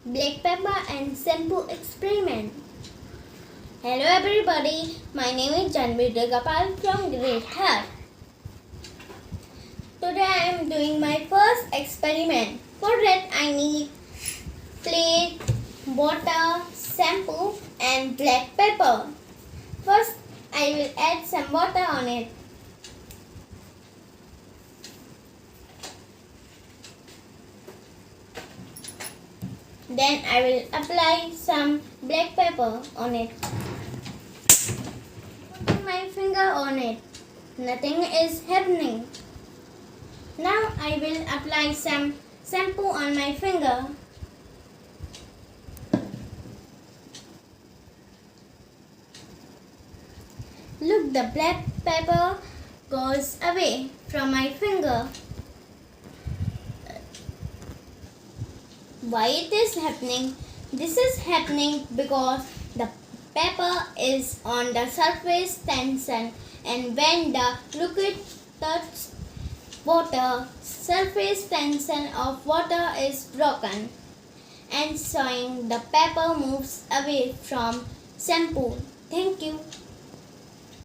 black pepper and shampoo experiment. Hello everybody, my name is Janvi Gopal from grade 3rd. Today I am doing my first experiment. For that I need plate, water, shampoo and black pepper. First I will add some water on it. Then I will apply some black pepper on it. Putting my finger on it. Nothing is happening. Now I will apply some shampoo on my finger. Look, the black pepper goes away from my finger. Why it is happening? This is happening because the pepper is on the surface tension, and when the liquid touches water, surface tension of water is broken, and showing the pepper moves away from shampoo. Thank you.